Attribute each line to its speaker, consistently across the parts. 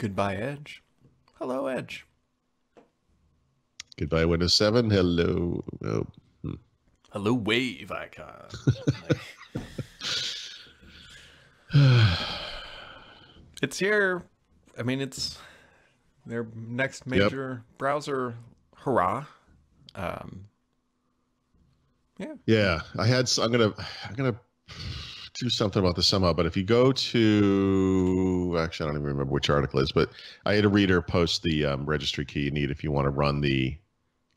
Speaker 1: Goodbye, Edge. Hello, Edge.
Speaker 2: Goodbye, Windows 7. Hello. Oh.
Speaker 1: Hello, Wave icon. It's here. I mean, it's their next
Speaker 2: Yep.
Speaker 1: major browser hurrah. Um, yeah.
Speaker 2: Yeah. I'm gonna do something about this somehow. But if you go to, actually, I don't even remember which article it is, but I had a reader post the registry key you need if you want to run the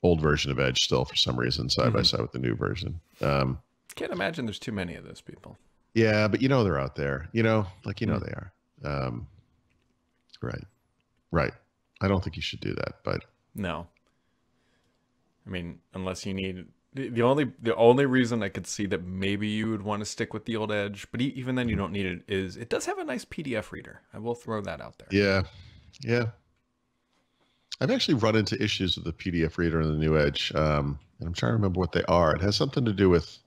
Speaker 2: old version of Edge still for some reason side by side with the new version.
Speaker 1: Can't imagine there's too many of those people.
Speaker 2: Yeah, but they're out there. They are. Right. Right. I don't think you should do that, but
Speaker 1: No. I mean, unless you need the only reason I could see that maybe you would want to stick with the old Edge, but even then you don't need it. Is it does have a nice PDF reader? I will throw that out there.
Speaker 2: yeah. Yeah. I've actually run into issues with the PDF reader in the new Edge, and I'm trying to remember what they are. It has something to do with,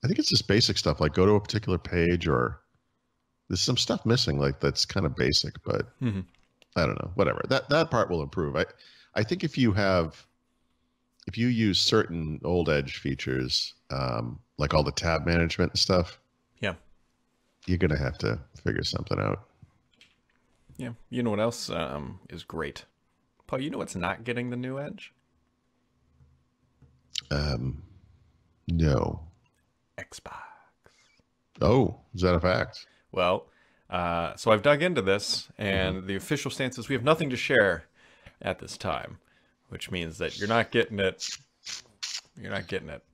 Speaker 2: I think it's just basic stuff, like go to a particular page, or there's some stuff missing, like that's kind of basic, but I don't know. Whatever. That part will improve. I think if you use certain old Edge features, like all the tab management and stuff,
Speaker 1: Yeah.
Speaker 2: you're gonna have to figure something out.
Speaker 1: Yeah. You know what else is great? Paul, you know what's not getting the new Edge?
Speaker 2: No.
Speaker 1: Xbox.
Speaker 2: Oh, is that a fact?
Speaker 1: Well, so I've dug into this, and the official stance is we have nothing to share at this time, which means that you're not getting it. You're not getting it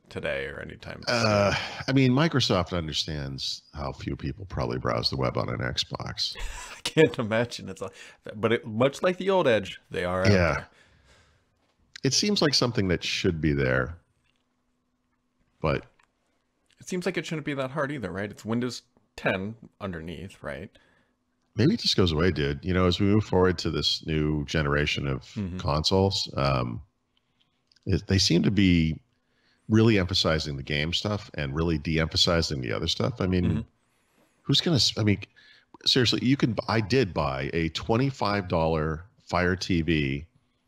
Speaker 1: today or anytime soon.
Speaker 2: I mean, Microsoft understands how few people probably browse the web on an Xbox.
Speaker 1: I can't imagine but much like the old Edge, they are out
Speaker 2: Yeah.
Speaker 1: there.
Speaker 2: It seems like something that should be there, but
Speaker 1: It seems like it shouldn't be that hard either, right? It's Windows 10 underneath, right?
Speaker 2: maybe it just goes away, dude. As we move forward to this new generation of consoles, they seem to be really emphasizing the game stuff and really de-emphasizing the other stuff. I mean, I mean, seriously, I did buy a $25 Fire TV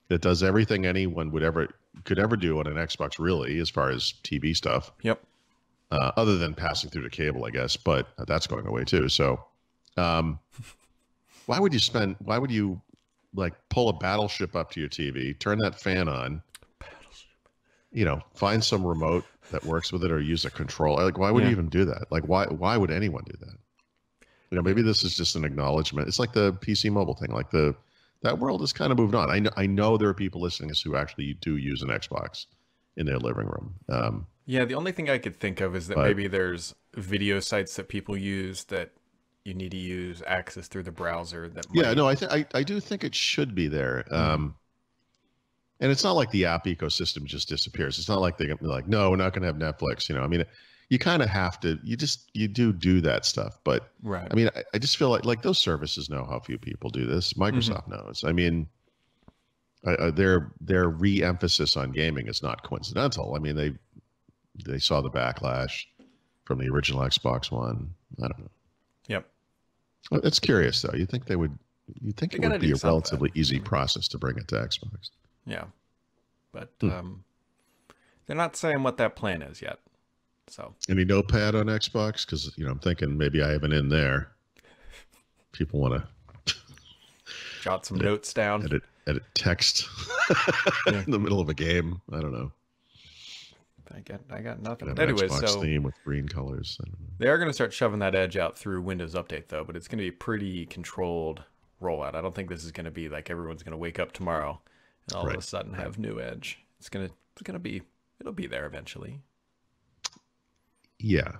Speaker 2: that does everything anyone could ever do on an Xbox, really, as far as TV stuff.
Speaker 1: Yep.
Speaker 2: Other than passing through the cable, I guess, but that's going away too. So, why would you like pull a battleship up to your TV, turn that fan on, find some remote that works with it, or use a controller? Like, why would you even do that? Like, why would anyone do that? Maybe this is just an acknowledgement. It's like the PC mobile thing. Like that world has kind of moved on. I know there are people listening to us who actually do use an Xbox in their living room.
Speaker 1: Yeah, the only thing I could think of is that maybe there's video sites that people use that you need to use access through the browser.
Speaker 2: I do think it should be there. And it's not like the app ecosystem just disappears. It's not like they're like, no, we're not going to have Netflix. I mean, you kind of have to. You do that stuff. But
Speaker 1: right.
Speaker 2: I mean, I just feel like those services know how few people do this. Microsoft knows. I mean, their re-emphasis on gaming is not coincidental. I mean, they saw the backlash from the original Xbox One. I don't know.
Speaker 1: Yep.
Speaker 2: It's curious though. You think it would be a relatively easy process to bring it to Xbox?
Speaker 1: Yeah, but they're not saying what that plan is yet. So
Speaker 2: any Notepad on Xbox? Because I'm thinking maybe I have an in there. People want to
Speaker 1: jot some notes down.
Speaker 2: Edit text in the middle of a game. I don't know.
Speaker 1: I got nothing.
Speaker 2: But
Speaker 1: anyways,
Speaker 2: Xbox theme with green colors. I don't know.
Speaker 1: They are going to start shoving that Edge out through Windows Update though, but it's going to be a pretty controlled rollout. I don't think this is going to be like everyone's going to wake up tomorrow and all of a sudden have new Edge. It'll be there eventually.
Speaker 2: Yeah.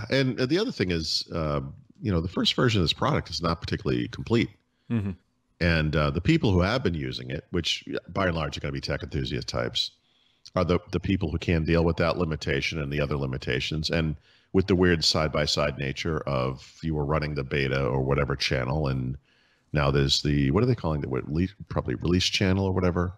Speaker 2: And the other thing is, the first version of this product is not particularly complete. And the people who have been using it, which by and large are going to be tech enthusiast types, are the people who can deal with that limitation and the other limitations, and with the weird side-by-side nature of you were running the beta or whatever channel, and now there's what are they calling it? Probably release channel or whatever.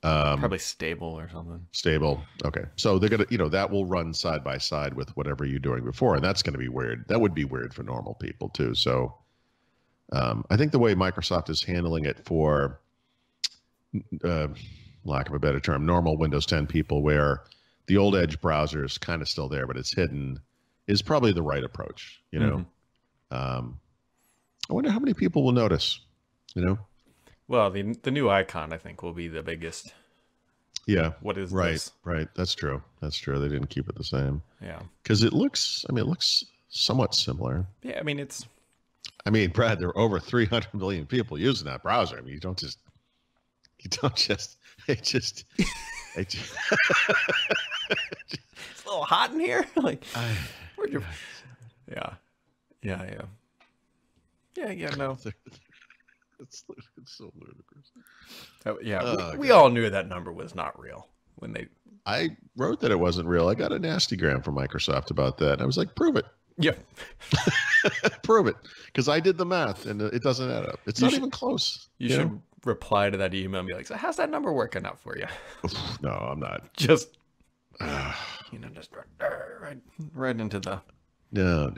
Speaker 1: Probably stable or something.
Speaker 2: Stable. Okay. So they're going to, that will run side by side with whatever you're doing before. And that's going to be weird. That would be weird for normal people too. So I think the way Microsoft is handling it for, uh, lack of a better term, normal Windows 10 people, where the old Edge browser is kind of still there, but it's hidden, is probably the right approach. You know, I wonder how many people will notice. You know,
Speaker 1: Well, the new icon I think will be the biggest.
Speaker 2: yeah,
Speaker 1: What is
Speaker 2: right,
Speaker 1: this?
Speaker 2: right. That's true. That's true. They didn't keep it the same
Speaker 1: Yeah.
Speaker 2: because it looks. I mean, it looks somewhat similar.
Speaker 1: Yeah, I mean it's
Speaker 2: I mean, Brad, there are over 300 million people using that browser. I mean, you don't just, it just, it just
Speaker 1: it's a little hot in here. Like where'd you Yeah. Yeah, yeah. Yeah, yeah, no.
Speaker 2: it's so ludicrous.
Speaker 1: Yeah,
Speaker 2: Oh,
Speaker 1: we
Speaker 2: God.
Speaker 1: all knew that number was not real when they
Speaker 2: I wrote that it wasn't real. I got a nasty gram from Microsoft about that. I was like, prove it.
Speaker 1: Yeah.
Speaker 2: Prove it. Because I did the math and it doesn't add up. It's not even close.
Speaker 1: You should reply to that email and be like, so how's that number working out for you?
Speaker 2: No, I'm not.
Speaker 1: Just just right into the
Speaker 2: No.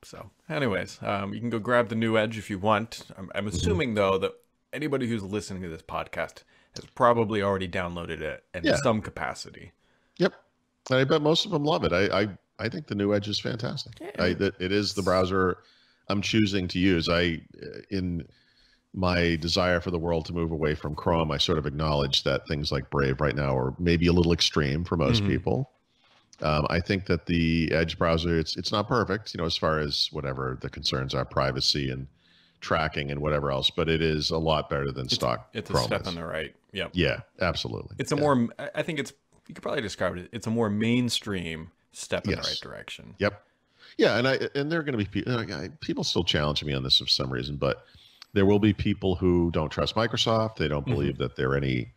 Speaker 1: So anyways, you can go grab the new Edge if you want. I'm assuming though that anybody who's listening to this podcast has probably already downloaded it in some capacity.
Speaker 2: Yep. And I bet most of them love it. I think the new Edge is fantastic.
Speaker 1: Yeah.
Speaker 2: It is the browser I'm choosing to use. In my desire for the world to move away from Chrome, I sort of acknowledge that things like Brave right now are maybe a little extreme for most people. I think that the Edge browser, it's not perfect, as far as whatever the concerns are, privacy and tracking and whatever else, but it is a lot better than stock
Speaker 1: It's
Speaker 2: Chrome
Speaker 1: a step
Speaker 2: is.
Speaker 1: on the right. Yep.
Speaker 2: Yeah, absolutely.
Speaker 1: It's a more, I think you could probably describe it, it's a more mainstream step in the right direction.
Speaker 2: Yep. Yeah, and there are going to be people still challenge me on this for some reason, but there will be people who don't trust Microsoft. They don't believe that they're any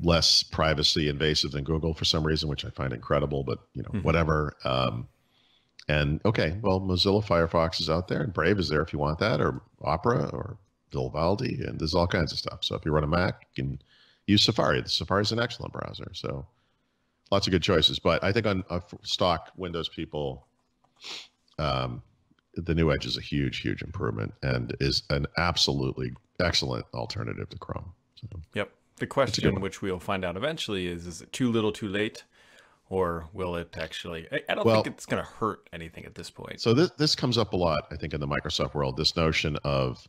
Speaker 2: less privacy invasive than Google for some reason, which I find incredible, but whatever. And okay, well, Mozilla Firefox is out there and Brave is there if you want that, or Opera or Vivaldi, and there's all kinds of stuff. So if you run a Mac, you can use Safari. The Safari is an excellent browser. So lots of good choices. But I think on stock Windows people, the new Edge is a huge, huge improvement and is an absolutely excellent alternative to Chrome. So,
Speaker 1: yep. The question, which we'll find out eventually, is it too little too late? Or will it actually... I don't think it's going to hurt anything at this point.
Speaker 2: So this comes up a lot, I think, in the Microsoft world, this notion of...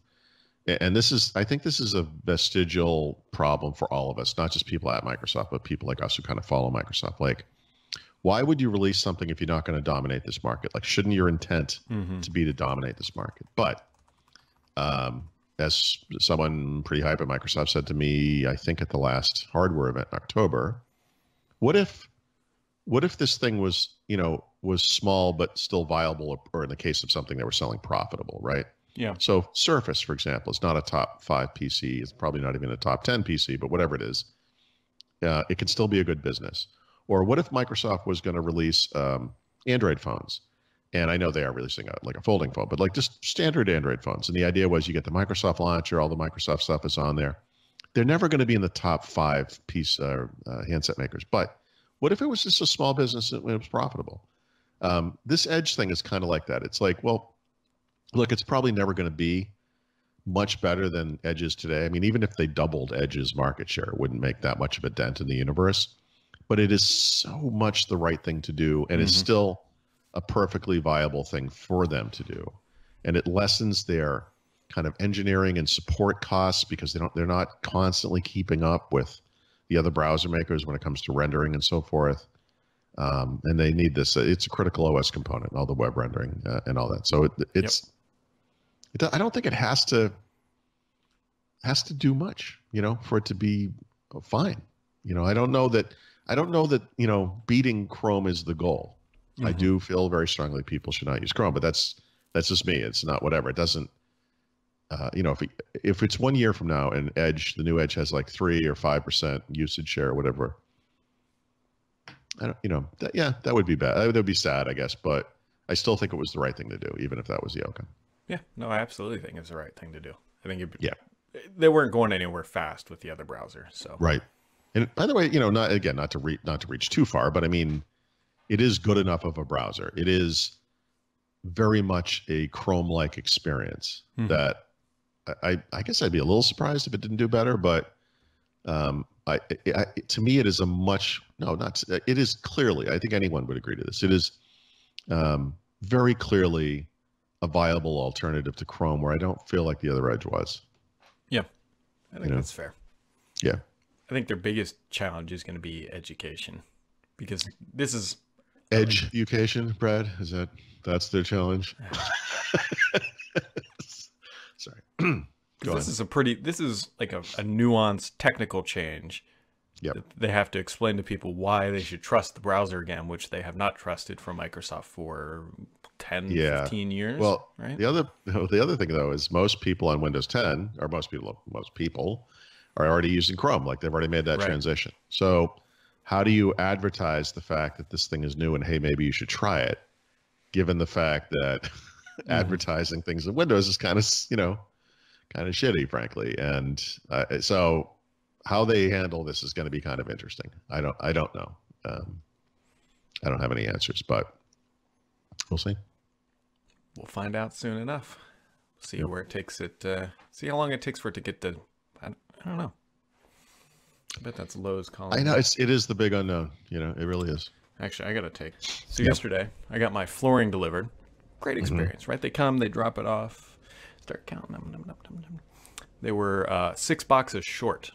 Speaker 2: And I think this is a vestigial problem for all of us, not just people at Microsoft, but people like us who kind of follow Microsoft. Like, why would you release something if you're not going to dominate this market? Like, shouldn't your intent to be to dominate this market? But as someone pretty hype at Microsoft said to me, I think at the last hardware event in October, what if this thing was, was small but still viable, or in the case of something that we're selling, profitable, right?
Speaker 1: Yeah.
Speaker 2: So Surface, for example, is not a top 5 PC. It's probably not even a top 10 PC, but whatever it is, it could still be a good business. Or what if Microsoft was going to release Android phones? And I know they are releasing like a folding phone, but like just standard Android phones. And the idea was you get the Microsoft launcher, all the Microsoft stuff is on there. They're never going to be in the top 5 piece handset makers. But what if it was just a small business and it was profitable? This Edge thing is kind of like that. It's like, well, look, it's probably never going to be much better than Edge's today. I mean, even if they doubled Edge's market share, it wouldn't make that much of a dent in the universe. But it is so much the right thing to do, and it's still a perfectly viable thing for them to do. And it lessens their kind of engineering and support costs because they're not constantly keeping up with the other browser makers when it comes to rendering and so forth. And they need this. It's a critical OS component, all the web rendering and all that. So I don't think it has to do much, for it to be fine. I don't know that beating Chrome is the goal. I do feel very strongly people should not use Chrome, but that's just me. It's not whatever. It doesn't, if it's 1 year from now and the new Edge has like 3 or 5% usage share or whatever, that would be bad. That would be sad, I guess, but I still think it was the right thing to do, even if that was the outcome.
Speaker 1: Yeah, no, I absolutely think it's the right thing to do. I think they weren't going anywhere fast with the other browser. So
Speaker 2: right. And by the way, not to reach too far, but I mean, it is good enough of a browser. It is very much a Chrome-like experience that I guess I'd be a little surprised if it didn't do better, but to me, it is a much, no, not, it is clearly, I think anyone would agree to this. It is very clearly a viable alternative to Chrome where I don't feel like the other Edge was.
Speaker 1: Yeah, I think that's fair.
Speaker 2: Yeah.
Speaker 1: I think their biggest challenge is going to be education, because this is
Speaker 2: education, Brad. That's their challenge? Sorry.
Speaker 1: This is like a nuanced technical change.
Speaker 2: Yep.
Speaker 1: They have to explain to people why they should trust the browser again, which they have not trusted from Microsoft for 10, 15 years.
Speaker 2: Well,
Speaker 1: right?
Speaker 2: the other thing though is most people on Windows 10, or most people are already using Chrome. Like they've already made that transition. So how do you advertise the fact that this thing is new and hey, maybe you should try it, given the fact that advertising things in Windows is kind of, kind of shitty, frankly. And so how they handle this is going to be kind of interesting. I don't know. I don't have any answers, but we'll see.
Speaker 1: We'll find out soon enough. See where it takes it. See how long it takes for it to get to. I don't know. I bet that's Lowe's calling.
Speaker 2: I know it is the big unknown. It really is.
Speaker 1: Actually, I got to take. So yesterday, I got my flooring delivered. Great experience, right? They come, they drop it off, start counting them. They were 6 boxes short.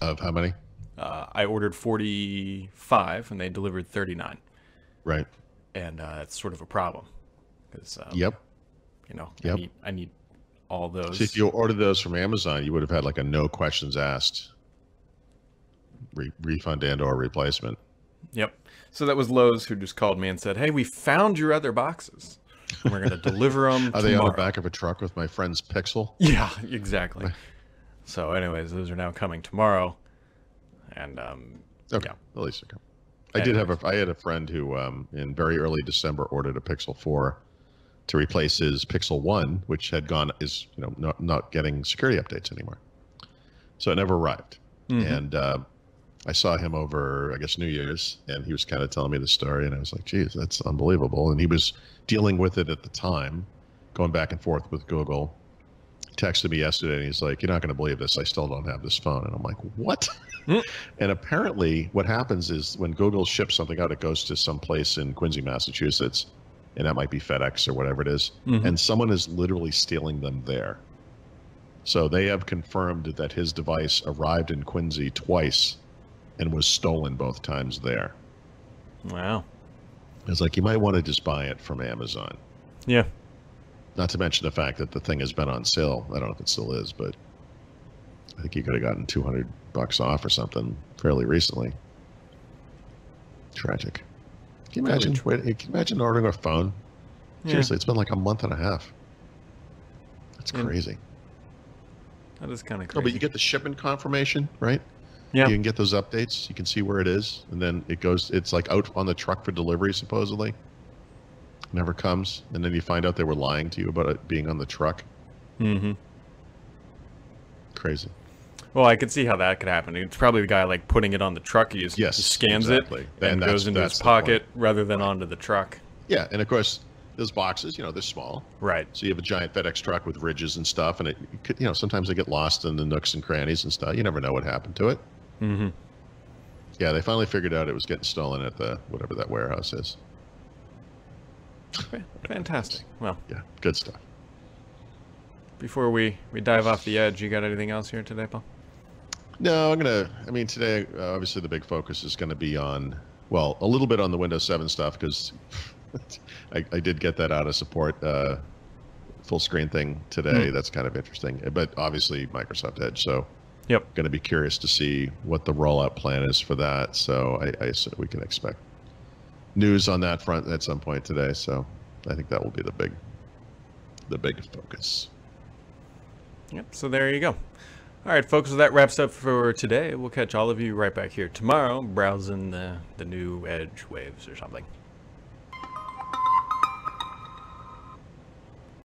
Speaker 2: Of how many?
Speaker 1: I ordered 45, and they delivered 39.
Speaker 2: Right.
Speaker 1: And it's sort of a problem because I need all those.
Speaker 2: See, if you ordered those from Amazon, you would have had like a no questions asked refund and/or replacement.
Speaker 1: Yep. So that was Lowe's who just called me and said, "Hey, we found your other boxes. And we're going to deliver them
Speaker 2: Are they on the back of a truck with my friend's Pixel?"
Speaker 1: Yeah, exactly. So anyways, those are now coming tomorrow. And
Speaker 2: okay. At least they're coming. I had a friend who in very early December ordered a Pixel 4 to replace his Pixel 1, which had not getting security updates anymore. So it never arrived. And I saw him over, I guess, New Year's, and he was kind of telling me the story, and I was like, geez, that's unbelievable. And he was dealing with it at the time, going back and forth with Google. He texted me yesterday, and he's like, you're not going to believe this. I still don't have this phone. And I'm like, what? And apparently what happens is when Google ships something out, it goes to some place in Quincy, Massachusetts, and that might be FedEx or whatever it is, and someone is literally stealing them there. So they have confirmed that his device arrived in Quincy twice and was stolen both times there.
Speaker 1: Wow.
Speaker 2: It's like, you might want to just buy it from Amazon.
Speaker 1: Yeah.
Speaker 2: Not to mention the fact that the thing has been on sale. I don't know if it still is, but I think you could have gotten $200 off or something fairly recently. Tragic. Can you imagine ordering a phone? Yeah. Seriously, it's been like a month and a half. That's crazy.
Speaker 1: That is kind of crazy.
Speaker 2: No, but you get the shipment confirmation, right?
Speaker 1: Yeah.
Speaker 2: You can get those updates. You can see where it is, and then it's like out on the truck for delivery, supposedly. Never comes, and then you find out they were lying to you about it being on the truck. Crazy.
Speaker 1: Well, I could see how that could happen. It's probably the guy like putting it on the truck. He scans it and goes into his pocket rather than onto the truck.
Speaker 2: Yeah, and of course, those boxes, they're small.
Speaker 1: Right.
Speaker 2: So you have a giant FedEx truck with ridges and stuff, and it could, sometimes they get lost in the nooks and crannies and stuff. You never know what happened to it. Yeah, they finally figured out it was getting stolen at whatever that warehouse is.
Speaker 1: Fantastic. Well,
Speaker 2: yeah, good stuff.
Speaker 1: Before we dive off the edge, you got anything else here today, Paul?
Speaker 2: No, today, obviously the big focus is going to be on, a little bit on the Windows 7 stuff, because I did get that out of support full screen thing today. That's kind of interesting. But obviously Microsoft Edge, so going to be curious to see what the rollout plan is for that. So I assume we can expect news on that front at some point today. So I think that will be the big focus.
Speaker 1: Yep, so there you go. All right, folks, so that wraps up for today. We'll catch all of you right back here tomorrow, browsing the new Edge waves or something.